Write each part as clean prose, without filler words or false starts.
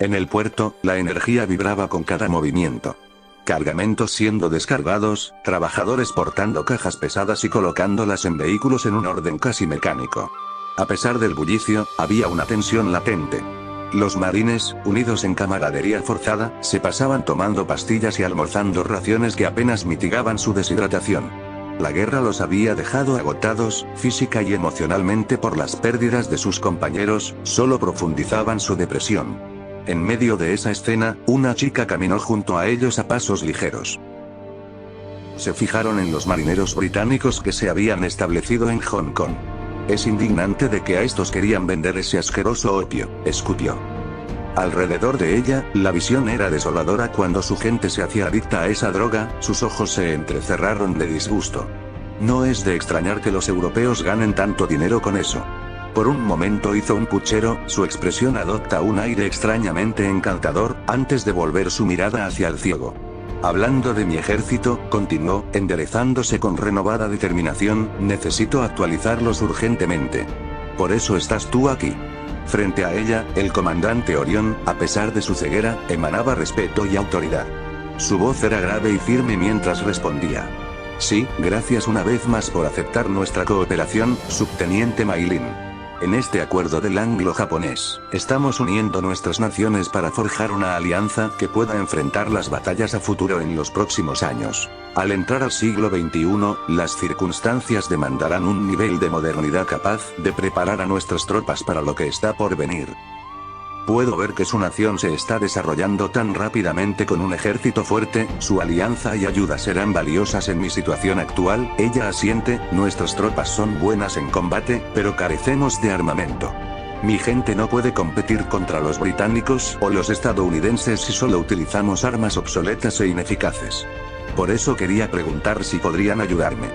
En el puerto, la energía vibraba con cada movimiento. Cargamentos siendo descargados, trabajadores portando cajas pesadas y colocándolas en vehículos en un orden casi mecánico. A pesar del bullicio, había una tensión latente. Los marines, unidos en camaradería forzada, se pasaban tomando pastillas y almorzando raciones que apenas mitigaban su deshidratación. La guerra los había dejado agotados, física y emocionalmente por las pérdidas de sus compañeros, solo profundizaban su depresión. En medio de esa escena, una chica caminó junto a ellos a pasos ligeros. Se fijaron en los marineros británicos que se habían establecido en Hong Kong. Es indignante de que a estos querían vender ese asqueroso opio, escupió. Alrededor de ella, la visión era desoladora cuando su gente se hacía adicta a esa droga, sus ojos se entrecerraron de disgusto. No es de extrañar que los europeos ganen tanto dinero con eso. Por un momento hizo un puchero, su expresión adopta un aire extrañamente encantador, antes de volver su mirada hacia el ciego. Hablando de mi ejército, continuó, enderezándose con renovada determinación, necesito actualizarlos urgentemente. Por eso estás tú aquí. Frente a ella, el comandante Orión, a pesar de su ceguera, emanaba respeto y autoridad. Su voz era grave y firme mientras respondía. Sí, gracias una vez más por aceptar nuestra cooperación, subteniente Maylin. En este acuerdo del anglo-japonés, estamos uniendo nuestras naciones para forjar una alianza que pueda enfrentar las batallas a futuro en los próximos años. Al entrar al siglo XXI, las circunstancias demandarán un nivel de modernidad capaz de preparar a nuestras tropas para lo que está por venir. Puedo ver que su nación se está desarrollando tan rápidamente con un ejército fuerte, su alianza y ayuda serán valiosas en mi situación actual. Ella asiente, nuestras tropas son buenas en combate, pero carecemos de armamento. Mi gente no puede competir contra los británicos o los estadounidenses si solo utilizamos armas obsoletas e ineficaces. Por eso quería preguntar si podrían ayudarme.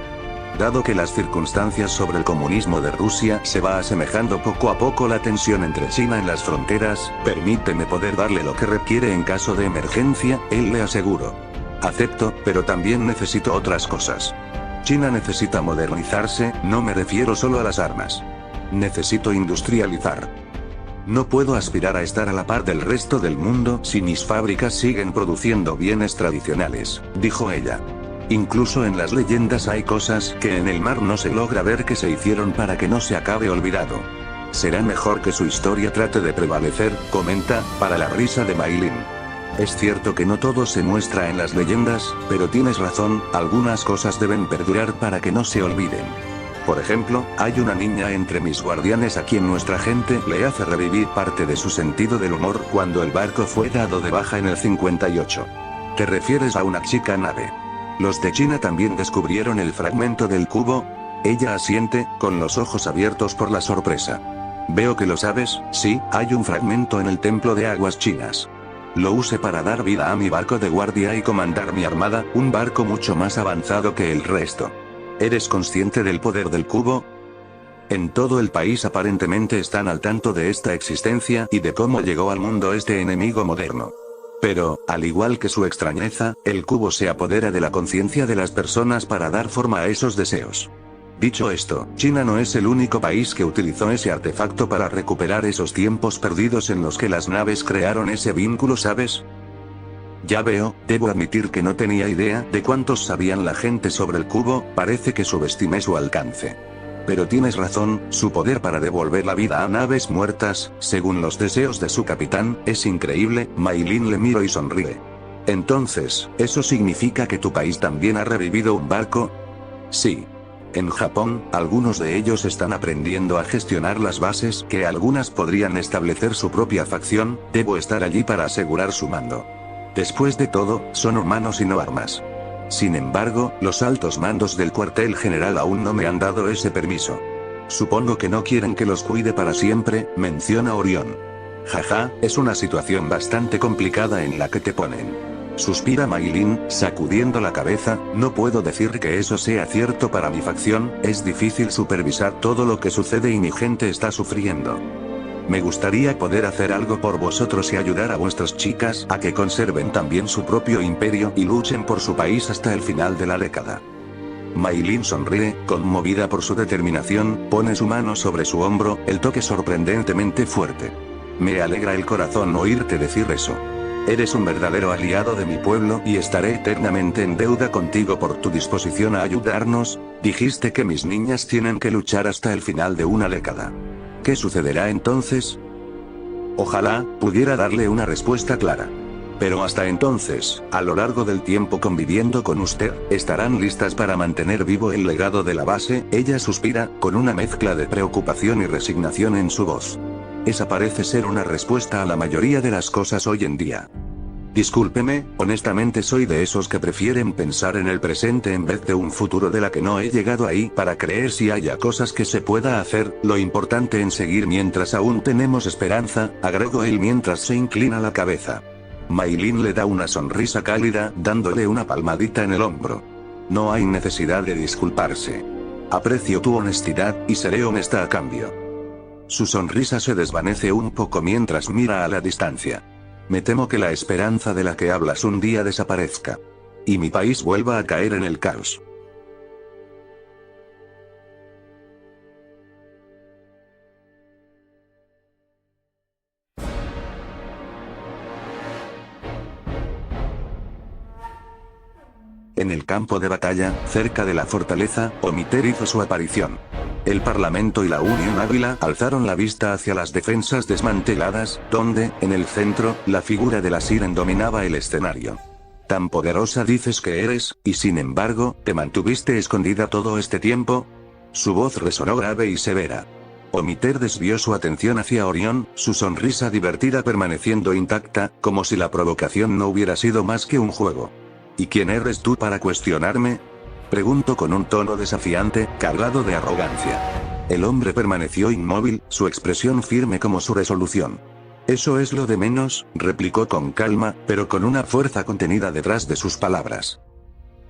Dado que las circunstancias sobre el comunismo de Rusia se va asemejando poco a poco la tensión entre China en las fronteras, permíteme poder darle lo que requiere en caso de emergencia, él le aseguró. Acepto, pero también necesito otras cosas. China necesita modernizarse, no me refiero solo a las armas. Necesito industrializar. No puedo aspirar a estar a la par del resto del mundo si mis fábricas siguen produciendo bienes tradicionales, dijo ella. Incluso en las leyendas hay cosas que en el mar no se logra ver que se hicieron para que no se acabe olvidado. Será mejor que su historia trate de prevalecer, comenta, para la risa de Maylin. Es cierto que no todo se muestra en las leyendas, pero tienes razón, algunas cosas deben perdurar para que no se olviden. Por ejemplo, hay una niña entre mis guardianes a quien nuestra gente le hace revivir parte de su sentido del humor cuando el barco fue dado de baja en el 58. ¿Te refieres a una chica nave? ¿Los de China también descubrieron el fragmento del cubo? Ella asiente, con los ojos abiertos por la sorpresa. Veo que lo sabes, sí, hay un fragmento en el templo de aguas chinas. Lo usé para dar vida a mi barco de guardia y comandar mi armada, un barco mucho más avanzado que el resto. ¿Eres consciente del poder del cubo? En todo el país aparentemente están al tanto de esta existencia y de cómo llegó al mundo este enemigo moderno. Pero, al igual que su extrañeza, el cubo se apodera de la conciencia de las personas para dar forma a esos deseos. Dicho esto, China no es el único país que utilizó ese artefacto para recuperar esos tiempos perdidos en los que las naves crearon ese vínculo, ¿sabes? Ya veo, debo admitir que no tenía idea de cuántos sabían la gente sobre el cubo, parece que subestimé su alcance. Pero tienes razón, su poder para devolver la vida a naves muertas, según los deseos de su capitán, es increíble. Maylin le miró y sonríe. Entonces, ¿eso significa que tu país también ha revivido un barco? Sí. En Japón, algunos de ellos están aprendiendo a gestionar las bases que algunas podrían establecer su propia facción, debo estar allí para asegurar su mando. Después de todo, son humanos y no armas. Sin embargo, los altos mandos del cuartel general aún no me han dado ese permiso. Supongo que no quieren que los cuide para siempre, menciona Orión. Jaja, es una situación bastante complicada en la que te ponen. Suspira Maylin, sacudiendo la cabeza, no puedo decir que eso sea cierto para mi facción, es difícil supervisar todo lo que sucede y mi gente está sufriendo. Me gustaría poder hacer algo por vosotros y ayudar a vuestras chicas a que conserven también su propio imperio y luchen por su país hasta el final de la década. Maylin sonríe, conmovida por su determinación, pone su mano sobre su hombro, el toque sorprendentemente fuerte. Me alegra el corazón oírte decir eso. Eres un verdadero aliado de mi pueblo y estaré eternamente en deuda contigo por tu disposición a ayudarnos. Dijiste que mis niñas tienen que luchar hasta el final de una década. ¿Qué sucederá entonces? Ojalá pudiera darle una respuesta clara. Pero hasta entonces, a lo largo del tiempo conviviendo con usted, estarán listas para mantener vivo el legado de la base. Ella suspira, con una mezcla de preocupación y resignación en su voz. Esa parece ser una respuesta a la mayoría de las cosas hoy en día. Discúlpeme, honestamente soy de esos que prefieren pensar en el presente en vez de un futuro de la que no he llegado ahí para creer si haya cosas que se pueda hacer. Lo importante en seguir mientras aún tenemos esperanza, agregó él mientras se inclina la cabeza. Maylin le da una sonrisa cálida, dándole una palmadita en el hombro. No hay necesidad de disculparse. Aprecio tu honestidad, y seré honesta a cambio. Su sonrisa se desvanece un poco mientras mira a la distancia. Me temo que la esperanza de la que hablas un día desaparezca. Y mi país vuelva a caer en el caos. En el campo de batalla, cerca de la fortaleza, Omiter hizo su aparición. El Parlamento y la Unión Águila alzaron la vista hacia las defensas desmanteladas, donde, en el centro, la figura de la Siren dominaba el escenario. Tan poderosa dices que eres, y sin embargo, ¿te mantuviste escondida todo este tiempo? Su voz resonó grave y severa. Omiter desvió su atención hacia Orión, su sonrisa divertida permaneciendo intacta, como si la provocación no hubiera sido más que un juego. ¿Y quién eres tú para cuestionarme? Preguntó con un tono desafiante, cargado de arrogancia. El hombre permaneció inmóvil, su expresión firme como su resolución. Eso es lo de menos, replicó con calma, pero con una fuerza contenida detrás de sus palabras.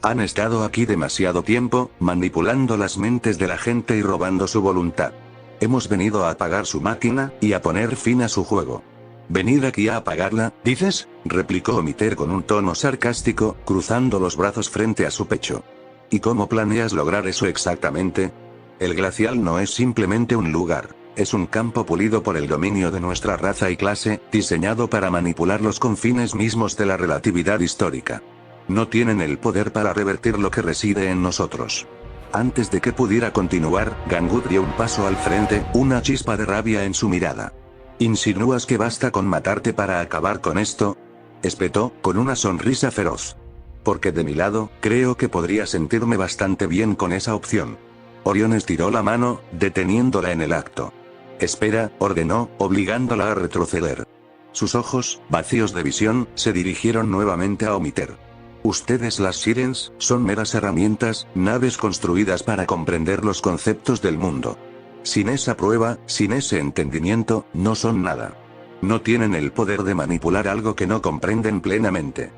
Han estado aquí demasiado tiempo, manipulando las mentes de la gente y robando su voluntad. Hemos venido a apagar su máquina, y a poner fin a su juego. ¿Venir aquí a apagarla, dices?, replicó Omiter con un tono sarcástico, cruzando los brazos frente a su pecho. ¿Y cómo planeas lograr eso exactamente? El glacial no es simplemente un lugar, es un campo pulido por el dominio de nuestra raza y clase, diseñado para manipular los confines mismos de la relatividad histórica. No tienen el poder para revertir lo que reside en nosotros. Antes de que pudiera continuar, Gangut dio un paso al frente, una chispa de rabia en su mirada. ¿Insinúas que basta con matarte para acabar con esto?, espetó, con una sonrisa feroz. Porque de mi lado, creo que podría sentirme bastante bien con esa opción. Orión estiró la mano, deteniéndola en el acto. Espera, ordenó, obligándola a retroceder. Sus ojos, vacíos de visión, se dirigieron nuevamente a Omiter. Ustedes las Sirens, son meras herramientas, naves construidas para comprender los conceptos del mundo. Sin esa prueba, sin ese entendimiento, no son nada. No tienen el poder de manipular algo que no comprenden plenamente.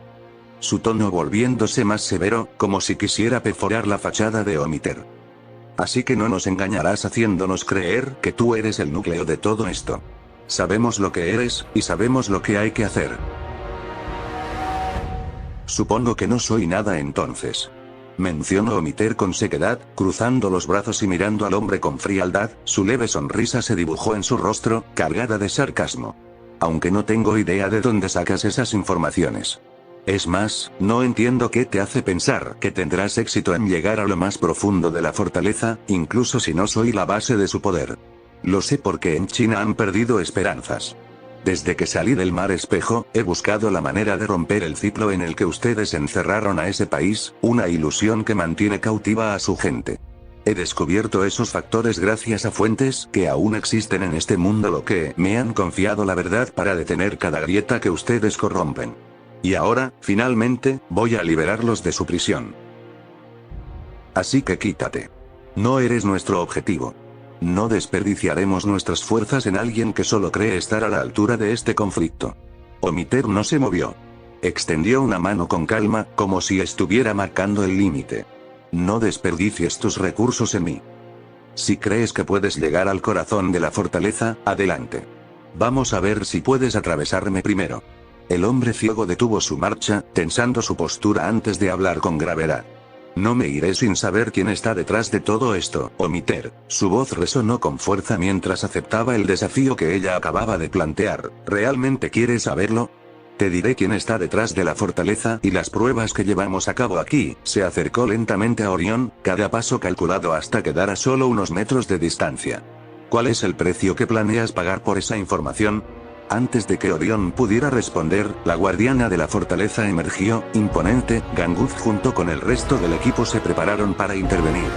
Su tono volviéndose más severo, como si quisiera perforar la fachada de Omiter. Así que no nos engañarás haciéndonos creer que tú eres el núcleo de todo esto. Sabemos lo que eres, y sabemos lo que hay que hacer. Supongo que no soy nada entonces. Mencionó Omiter con sequedad, cruzando los brazos y mirando al hombre con frialdad, su leve sonrisa se dibujó en su rostro, cargada de sarcasmo. Aunque no tengo idea de dónde sacas esas informaciones. Es más, no entiendo qué te hace pensar que tendrás éxito en llegar a lo más profundo de la fortaleza, incluso si no soy la base de su poder. Lo sé porque en China han perdido esperanzas. Desde que salí del Mar Espejo, he buscado la manera de romper el ciclo en el que ustedes encerraron a ese país, una ilusión que mantiene cautiva a su gente. He descubierto esos factores gracias a fuentes que aún existen en este mundo, lo que me han confiado la verdad para detener cada grieta que ustedes corrompen. Y ahora, finalmente, voy a liberarlos de su prisión. Así que quítate. No eres nuestro objetivo. No desperdiciaremos nuestras fuerzas en alguien que solo cree estar a la altura de este conflicto. Omiter no se movió. Extendió una mano con calma, como si estuviera marcando el límite. No desperdicies tus recursos en mí. Si crees que puedes llegar al corazón de la fortaleza, adelante. Vamos a ver si puedes atravesarme primero. El hombre ciego detuvo su marcha, tensando su postura antes de hablar con gravedad. No me iré sin saber quién está detrás de todo esto, Omiter. Su voz resonó con fuerza mientras aceptaba el desafío que ella acababa de plantear. ¿Realmente quieres saberlo? Te diré quién está detrás de la fortaleza y las pruebas que llevamos a cabo aquí. Se acercó lentamente a Orión, cada paso calculado hasta quedar a solo unos metros de distancia. ¿Cuál es el precio que planeas pagar por esa información? Antes de que Orión pudiera responder, la guardiana de la fortaleza emergió, imponente. Gangut junto con el resto del equipo se prepararon para intervenir.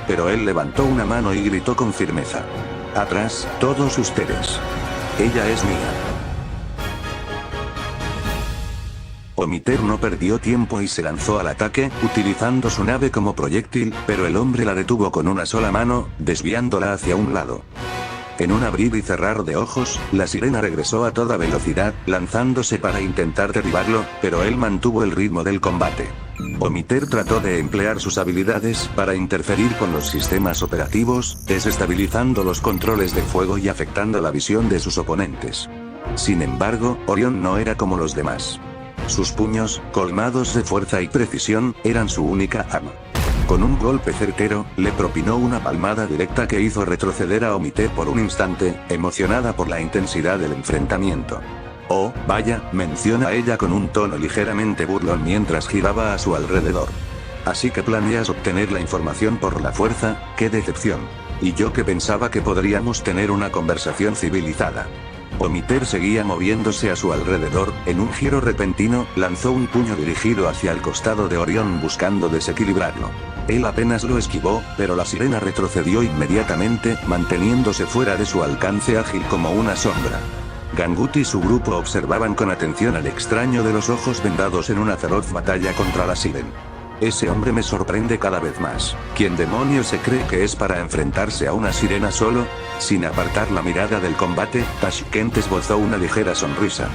Pero él levantó una mano y gritó con firmeza. Atrás, todos ustedes. Ella es mía. Omiter no perdió tiempo y se lanzó al ataque, utilizando su nave como proyectil, pero el hombre la detuvo con una sola mano, desviándola hacia un lado. En un abrir y cerrar de ojos, la sirena regresó a toda velocidad, lanzándose para intentar derribarlo, pero él mantuvo el ritmo del combate. Omiter trató de emplear sus habilidades para interferir con los sistemas operativos, desestabilizando los controles de fuego y afectando la visión de sus oponentes. Sin embargo, Orión no era como los demás. Sus puños, colmados de fuerza y precisión, eran su única arma. Con un golpe certero, le propinó una palmada directa que hizo retroceder a Omiter por un instante, emocionada por la intensidad del enfrentamiento. Oh, vaya, menciona ella con un tono ligeramente burlón mientras giraba a su alrededor. Así que planeas obtener la información por la fuerza, qué decepción. Y yo que pensaba que podríamos tener una conversación civilizada. Omiter seguía moviéndose a su alrededor. En un giro repentino, lanzó un puño dirigido hacia el costado de Orión buscando desequilibrarlo. Él apenas lo esquivó, pero la sirena retrocedió inmediatamente, manteniéndose fuera de su alcance ágil como una sombra. Gangut y su grupo observaban con atención al extraño de los ojos vendados en una feroz batalla contra la sirena. Ese hombre me sorprende cada vez más. ¿Quién demonios se cree que es para enfrentarse a una sirena solo? Sin apartar la mirada del combate, Tashkent esbozó una ligera sonrisa.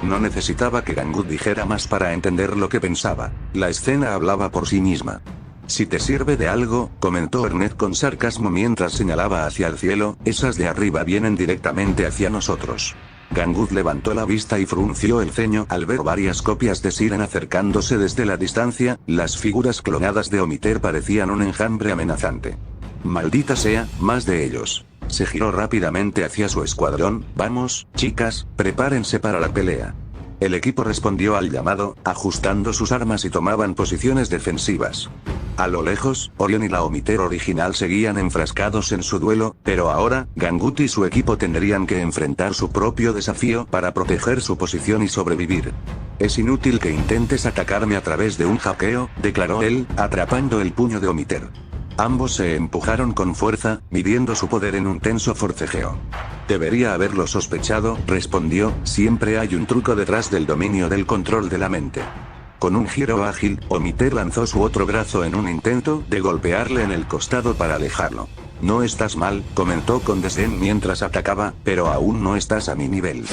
No necesitaba que Gangut dijera más para entender lo que pensaba. La escena hablaba por sí misma. Si te sirve de algo, comentó Ernest con sarcasmo mientras señalaba hacia el cielo, esas de arriba vienen directamente hacia nosotros. Gangut levantó la vista y frunció el ceño al ver varias copias de Siren acercándose desde la distancia. Las figuras clonadas de Omiter parecían un enjambre amenazante. Maldita sea, más de ellos. Se giró rápidamente hacia su escuadrón. Vamos, chicas, prepárense para la pelea. El equipo respondió al llamado, ajustando sus armas y tomaban posiciones defensivas. A lo lejos, Orión y la Omiter original seguían enfrascados en su duelo, pero ahora, Gangut y su equipo tendrían que enfrentar su propio desafío para proteger su posición y sobrevivir. Es inútil que intentes atacarme a través de un hackeo, declaró él, atrapando el puño de Omiter. Ambos se empujaron con fuerza, midiendo su poder en un tenso forcejeo. Debería haberlo sospechado, respondió, siempre hay un truco detrás del dominio del control de la mente. Con un giro ágil, Omiter lanzó su otro brazo en un intento de golpearle en el costado para alejarlo. No estás mal, comentó con desdén mientras atacaba, pero aún no estás a mi nivel.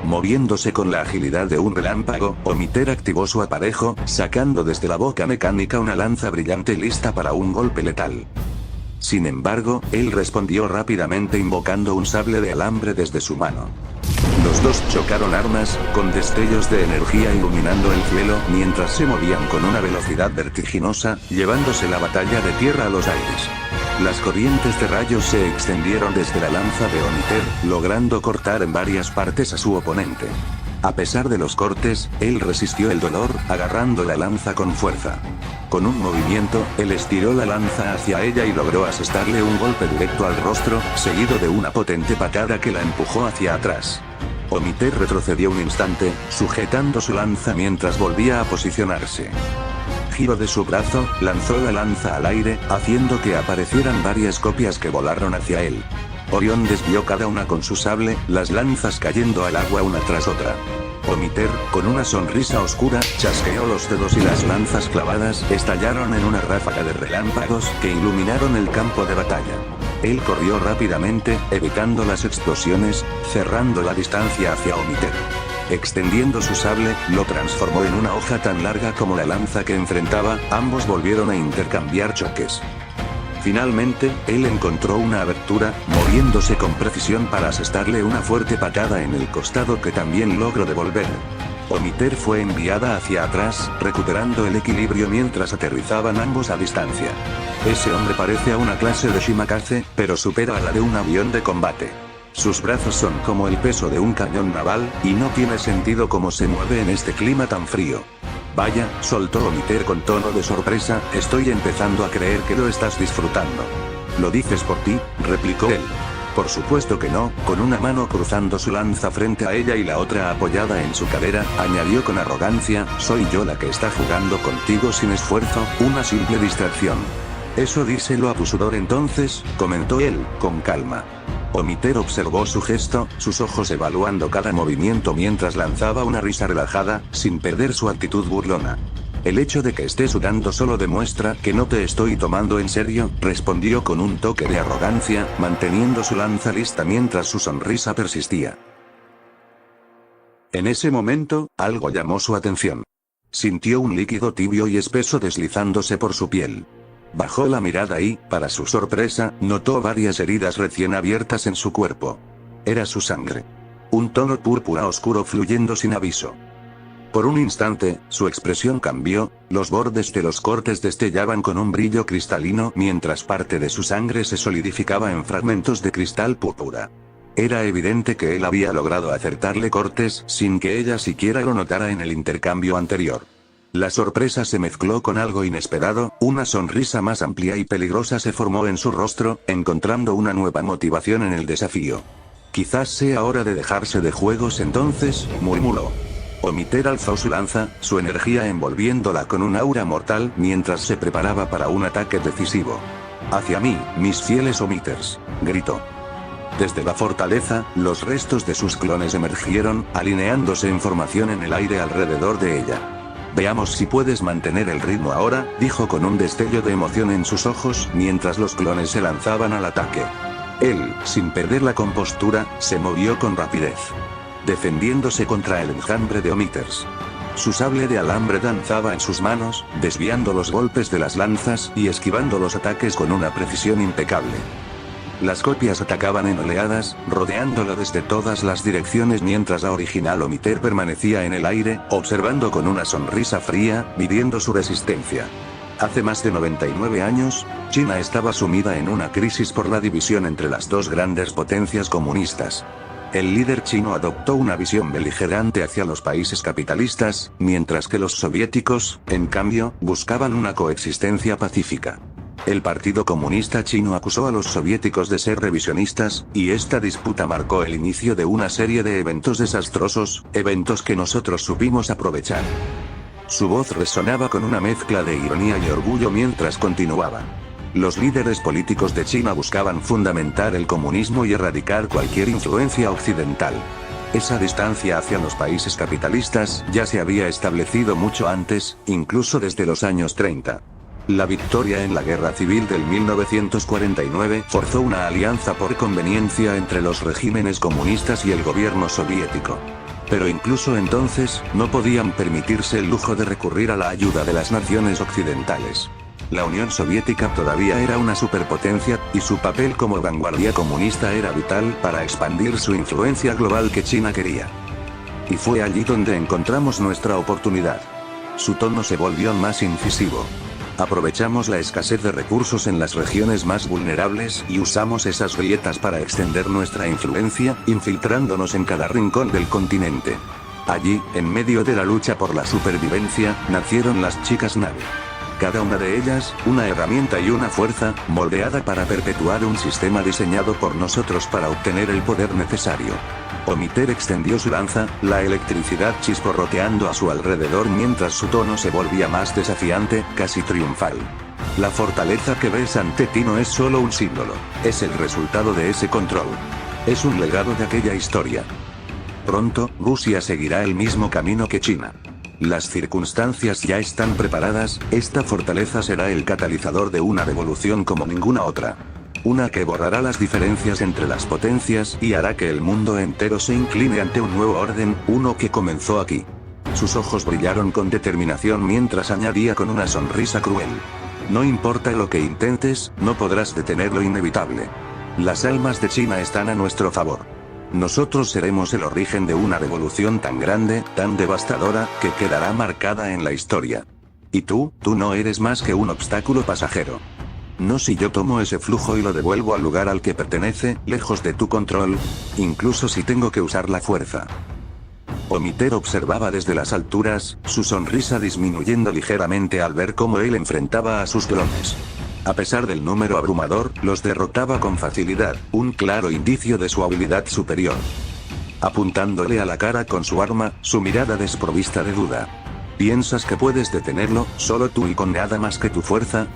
Moviéndose con la agilidad de un relámpago, Omiter activó su aparejo, sacando desde la boca mecánica una lanza brillante lista para un golpe letal. Sin embargo, él respondió rápidamente invocando un sable de alambre desde su mano. Los dos chocaron armas, con destellos de energía iluminando el cielo mientras se movían con una velocidad vertiginosa, llevándose la batalla de tierra a los aires. Las corrientes de rayos se extendieron desde la lanza de Omiter, logrando cortar en varias partes a su oponente. A pesar de los cortes, él resistió el dolor, agarrando la lanza con fuerza. Con un movimiento, él estiró la lanza hacia ella y logró asestarle un golpe directo al rostro, seguido de una potente patada que la empujó hacia atrás. Omiter retrocedió un instante, sujetando su lanza mientras volvía a posicionarse. Giro de su brazo, lanzó la lanza al aire, haciendo que aparecieran varias copias que volaron hacia él. Orión desvió cada una con su sable, las lanzas cayendo al agua una tras otra. Omiter, con una sonrisa oscura, chasqueó los dedos y las lanzas clavadas estallaron en una ráfaga de relámpagos que iluminaron el campo de batalla. Él corrió rápidamente, evitando las explosiones, cerrando la distancia hacia Omiter. Extendiendo su sable, lo transformó en una hoja tan larga como la lanza que enfrentaba. Ambos volvieron a intercambiar choques. Finalmente, él encontró una abertura, moviéndose con precisión para asestarle una fuerte patada en el costado que también logró devolver. Omiter fue enviada hacia atrás, recuperando el equilibrio mientras aterrizaban ambos a distancia. Ese hombre parece a una clase de Shimakaze, pero supera a la de un avión de combate. Sus brazos son como el peso de un cañón naval, y no tiene sentido cómo se mueve en este clima tan frío. Vaya, soltó Omiter con tono de sorpresa, estoy empezando a creer que lo estás disfrutando. ¿Lo dices por ti?, replicó él. Por supuesto que no, con una mano cruzando su lanza frente a ella y la otra apoyada en su cadera, añadió con arrogancia, soy yo la que está jugando contigo sin esfuerzo, una simple distracción. Eso díselo a tu sudor entonces, comentó él, con calma. Omiter observó su gesto, sus ojos evaluando cada movimiento mientras lanzaba una risa relajada, sin perder su actitud burlona. El hecho de que esté sudando solo demuestra que no te estoy tomando en serio, respondió con un toque de arrogancia, manteniendo su lanza lista mientras su sonrisa persistía. En ese momento, algo llamó su atención. Sintió un líquido tibio y espeso deslizándose por su piel. Bajó la mirada y, para su sorpresa, notó varias heridas recién abiertas en su cuerpo. Era su sangre. Un tono púrpura oscuro fluyendo sin aviso. Por un instante, su expresión cambió, los bordes de los cortes destellaban con un brillo cristalino mientras parte de su sangre se solidificaba en fragmentos de cristal púrpura. Era evidente que él había logrado acertarle cortes sin que ella siquiera lo notara en el intercambio anterior. La sorpresa se mezcló con algo inesperado, una sonrisa más amplia y peligrosa se formó en su rostro, encontrando una nueva motivación en el desafío. Quizás sea hora de dejarse de juegos entonces, murmuró. Omiter alzó su lanza, su energía envolviéndola con un aura mortal mientras se preparaba para un ataque decisivo. Hacia mí, mis fieles Omiters, gritó. Desde la fortaleza, los restos de sus clones emergieron, alineándose en formación en el aire alrededor de ella. Veamos si puedes mantener el ritmo ahora, dijo con un destello de emoción en sus ojos mientras los clones se lanzaban al ataque. Él, sin perder la compostura, se movió con rapidez, defendiéndose contra el enjambre de Omiters. Su sable de alambre danzaba en sus manos, desviando los golpes de las lanzas y esquivando los ataques con una precisión impecable. Las copias atacaban en oleadas, rodeándolo desde todas las direcciones mientras la original Omiter permanecía en el aire, observando con una sonrisa fría, midiendo su resistencia. Hace más de 99 años, China estaba sumida en una crisis por la división entre las dos grandes potencias comunistas. El líder chino adoptó una visión beligerante hacia los países capitalistas, mientras que los soviéticos, en cambio, buscaban una coexistencia pacífica. El Partido Comunista Chino acusó a los soviéticos de ser revisionistas, y esta disputa marcó el inicio de una serie de eventos desastrosos, eventos que nosotros supimos aprovechar. Su voz resonaba con una mezcla de ironía y orgullo mientras continuaba. Los líderes políticos de China buscaban fundamentar el comunismo y erradicar cualquier influencia occidental. Esa distancia hacia los países capitalistas ya se había establecido mucho antes, incluso desde los años 30. La victoria en la Guerra Civil del 1949 forzó una alianza por conveniencia entre los regímenes comunistas y el gobierno soviético. Pero incluso entonces, no podían permitirse el lujo de recurrir a la ayuda de las naciones occidentales. La Unión Soviética todavía era una superpotencia, y su papel como vanguardia comunista era vital para expandir su influencia global que China quería. Y fue allí donde encontramos nuestra oportunidad. Su tono se volvió más incisivo. Aprovechamos la escasez de recursos en las regiones más vulnerables y usamos esas grietas para extender nuestra influencia, infiltrándonos en cada rincón del continente. Allí, en medio de la lucha por la supervivencia, nacieron las chicas nave. Cada una de ellas, una herramienta y una fuerza, moldeada para perpetuar un sistema diseñado por nosotros para obtener el poder necesario. Omiter extendió su lanza, la electricidad chisporroteando a su alrededor mientras su tono se volvía más desafiante, casi triunfal. La fortaleza que ves ante ti no es solo un símbolo, es el resultado de ese control. Es un legado de aquella historia. Pronto, Rusia seguirá el mismo camino que China. Las circunstancias ya están preparadas, esta fortaleza será el catalizador de una revolución como ninguna otra. Una que borrará las diferencias entre las potencias y hará que el mundo entero se incline ante un nuevo orden, uno que comenzó aquí. Sus ojos brillaron con determinación mientras añadía con una sonrisa cruel. No importa lo que intentes, no podrás detener lo inevitable. Las almas de China están a nuestro favor. Nosotros seremos el origen de una revolución tan grande, tan devastadora, que quedará marcada en la historia. Y tú no eres más que un obstáculo pasajero. No si yo tomo ese flujo y lo devuelvo al lugar al que pertenece, lejos de tu control, incluso si tengo que usar la fuerza. Omiter observaba desde las alturas, su sonrisa disminuyendo ligeramente al ver cómo él enfrentaba a sus clones. A pesar del número abrumador, los derrotaba con facilidad, un claro indicio de su habilidad superior. Apuntándole a la cara con su arma, su mirada desprovista de duda. ¿Piensas que puedes detenerlo, solo tú y con nada más que tu fuerza?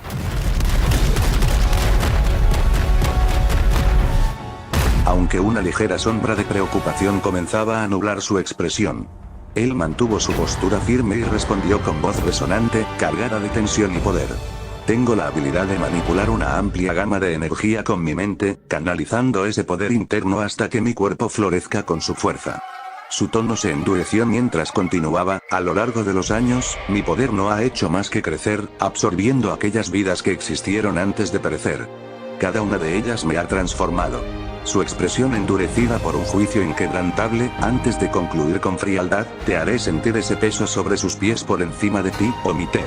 Aunque una ligera sombra de preocupación comenzaba a nublar su expresión. Él mantuvo su postura firme y respondió con voz resonante, cargada de tensión y poder. Tengo la habilidad de manipular una amplia gama de energía con mi mente, canalizando ese poder interno hasta que mi cuerpo florezca con su fuerza. Su tono se endureció mientras continuaba, a lo largo de los años, mi poder no ha hecho más que crecer, absorbiendo aquellas vidas que existieron antes de perecer. Cada una de ellas me ha transformado. Su expresión endurecida por un juicio inquebrantable, antes de concluir con frialdad, te haré sentir ese peso sobre sus pies por encima de ti, Omiter.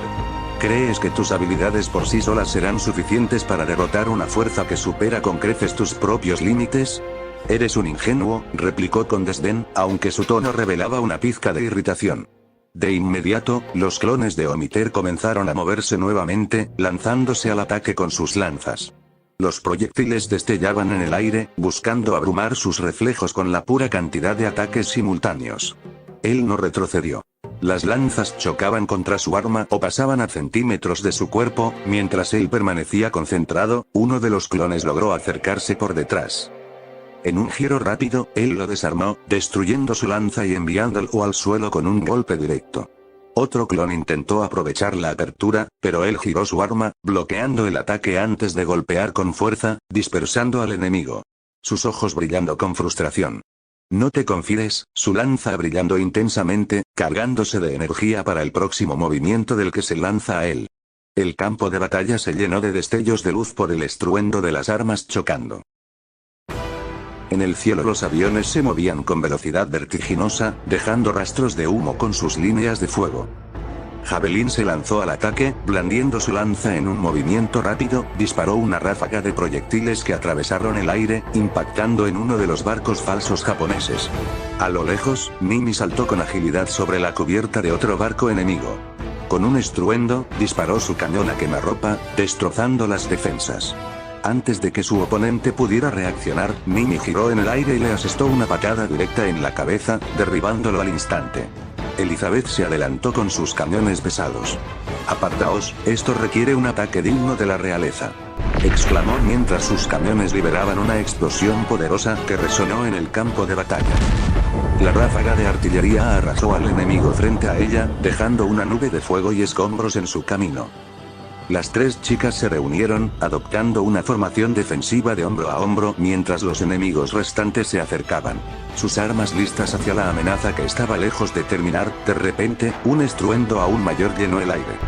¿Crees que tus habilidades por sí solas serán suficientes para derrotar una fuerza que supera con creces tus propios límites? Eres un ingenuo, replicó con desdén, aunque su tono revelaba una pizca de irritación. De inmediato, los clones de Omiter comenzaron a moverse nuevamente, lanzándose al ataque con sus lanzas. Los proyectiles destellaban en el aire, buscando abrumar sus reflejos con la pura cantidad de ataques simultáneos. Él no retrocedió. Las lanzas chocaban contra su arma o pasaban a centímetros de su cuerpo, mientras él permanecía concentrado, uno de los clones logró acercarse por detrás. En un giro rápido, él lo desarmó, destruyendo su lanza y enviándolo al suelo con un golpe directo. Otro clon intentó aprovechar la apertura, pero él giró su arma, bloqueando el ataque antes de golpear con fuerza, dispersando al enemigo. Sus ojos brillando con frustración. No te confíes, su lanza brillando intensamente, cargándose de energía para el próximo movimiento del que se lanza a él. El campo de batalla se llenó de destellos de luz por el estruendo de las armas chocando. En el cielo los aviones se movían con velocidad vertiginosa, dejando rastros de humo con sus líneas de fuego. Javelin se lanzó al ataque, blandiendo su lanza en un movimiento rápido, disparó una ráfaga de proyectiles que atravesaron el aire, impactando en uno de los barcos falsos japoneses. A lo lejos, Mimi saltó con agilidad sobre la cubierta de otro barco enemigo. Con un estruendo, disparó su cañón a quemarropa, destrozando las defensas. Antes de que su oponente pudiera reaccionar, Mimi giró en el aire y le asestó una patada directa en la cabeza, derribándolo al instante. Elizabeth se adelantó con sus cañones pesados. «Apartaos, esto requiere un ataque digno de la realeza», exclamó mientras sus cañones liberaban una explosión poderosa que resonó en el campo de batalla. La ráfaga de artillería arrasó al enemigo frente a ella, dejando una nube de fuego y escombros en su camino. Las tres chicas se reunieron, adoptando una formación defensiva de hombro a hombro mientras los enemigos restantes se acercaban. Sus armas listas hacia la amenaza que estaba lejos de terminar, de repente, un estruendo aún mayor llenó el aire.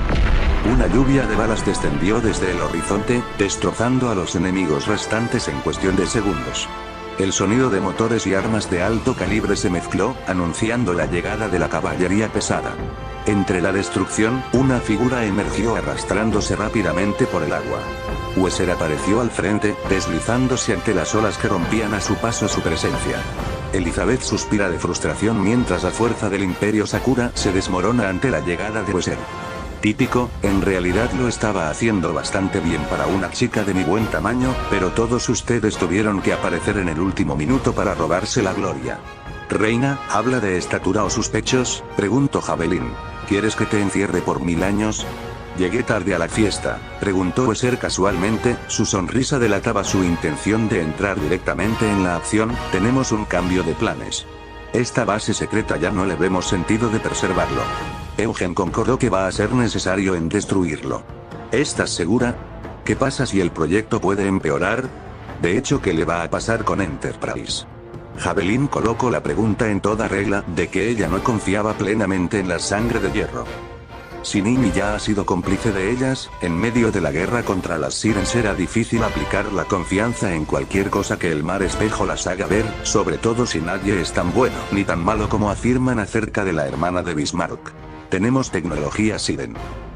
Una lluvia de balas descendió desde el horizonte, destrozando a los enemigos restantes en cuestión de segundos. El sonido de motores y armas de alto calibre se mezcló, anunciando la llegada de la caballería pesada. Entre la destrucción, una figura emergió arrastrándose rápidamente por el agua. Weser apareció al frente, deslizándose ante las olas que rompían a su paso su presencia. Elizabeth suspira de frustración mientras la fuerza del Imperio Sakura se desmorona ante la llegada de Weser. Típico, en realidad lo estaba haciendo bastante bien para una chica de mi buen tamaño, pero todos ustedes tuvieron que aparecer en el último minuto para robarse la gloria. «Reina, ¿habla de estatura o sus pechos?», preguntó Javelin. «¿Quieres que te encierre por 1000 años?» «¿Llegué tarde a la fiesta?», preguntó Weser casualmente, su sonrisa delataba su intención de entrar directamente en la acción. «Tenemos un cambio de planes. Esta base secreta ya no le vemos sentido de preservarlo. Eugen concordó que va a ser necesario en destruirlo. ¿Estás segura? ¿Qué pasa si el proyecto puede empeorar? De hecho, ¿qué le va a pasar con Enterprise?». Javelin colocó la pregunta en toda regla, de que ella no confiaba plenamente en la sangre de hierro. Si Nimi ya ha sido cómplice de ellas, en medio de la guerra contra las Sirens era difícil aplicar la confianza en cualquier cosa que el mar espejo las haga ver, sobre todo si nadie es tan bueno ni tan malo como afirman acerca de la hermana de Bismarck. Tenemos tecnología Siren.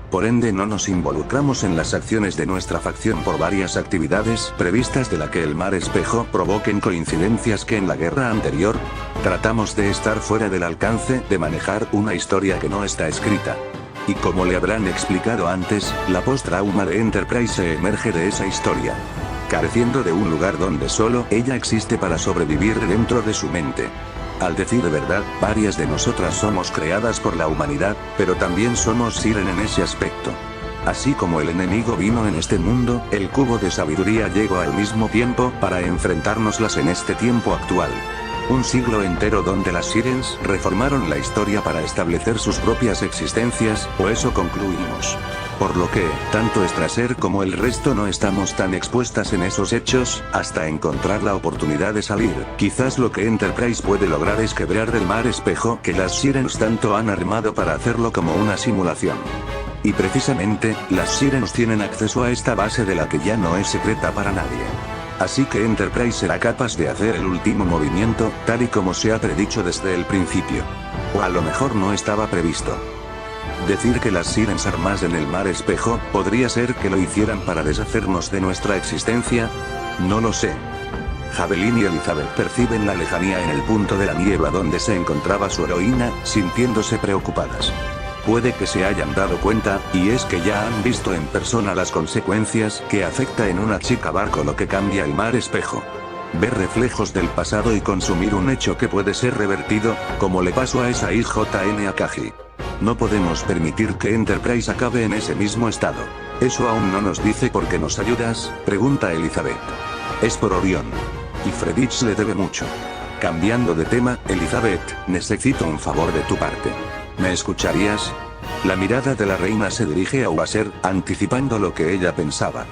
Por ende no nos involucramos en las acciones de nuestra facción por varias actividades previstas de la que el mar espejo provoquen coincidencias que en la guerra anterior. Tratamos de estar fuera del alcance de manejar una historia que no está escrita. Y como le habrán explicado antes, la post-trauma de Enterprise se emerge de esa historia. Careciendo de un lugar donde solo ella existe para sobrevivir dentro de su mente. Al decir verdad, varias de nosotras somos creadas por la humanidad, pero también somos Siren en ese aspecto. Así como el enemigo vino en este mundo, el cubo de sabiduría llegó al mismo tiempo para enfrentárnoslas en este tiempo actual. Un siglo entero donde las Sirens reformaron la historia para establecer sus propias existencias, o eso concluimos. Por lo que, tanto Straser como el resto no estamos tan expuestas en esos hechos, hasta encontrar la oportunidad de salir. Quizás lo que Enterprise puede lograr es quebrar del mar espejo que las Sirens tanto han armado para hacerlo como una simulación. Y precisamente, las Sirens tienen acceso a esta base de la que ya no es secreta para nadie. Así que Enterprise será capaz de hacer el último movimiento, tal y como se ha predicho desde el principio. O a lo mejor no estaba previsto. Decir que las Sirens armas en el mar espejo, ¿podría ser que lo hicieran para deshacernos de nuestra existencia? No lo sé. Javelin y Elizabeth perciben la lejanía en el punto de la niebla donde se encontraba su heroína, sintiéndose preocupadas. Puede que se hayan dado cuenta, y es que ya han visto en persona las consecuencias que afecta en una chica barco lo que cambia el mar espejo. Ver reflejos del pasado y consumir un hecho que puede ser revertido, como le pasó a esa IJN Akagi. No podemos permitir que Enterprise acabe en ese mismo estado. ¿Eso aún no nos dice por qué nos ayudas?, pregunta Elizabeth. Es por Orión. Y Fredich le debe mucho. Cambiando de tema, Elizabeth, necesito un favor de tu parte. ¿Me escucharías? La mirada de la reina se dirige a Uaser, anticipando lo que ella pensaba.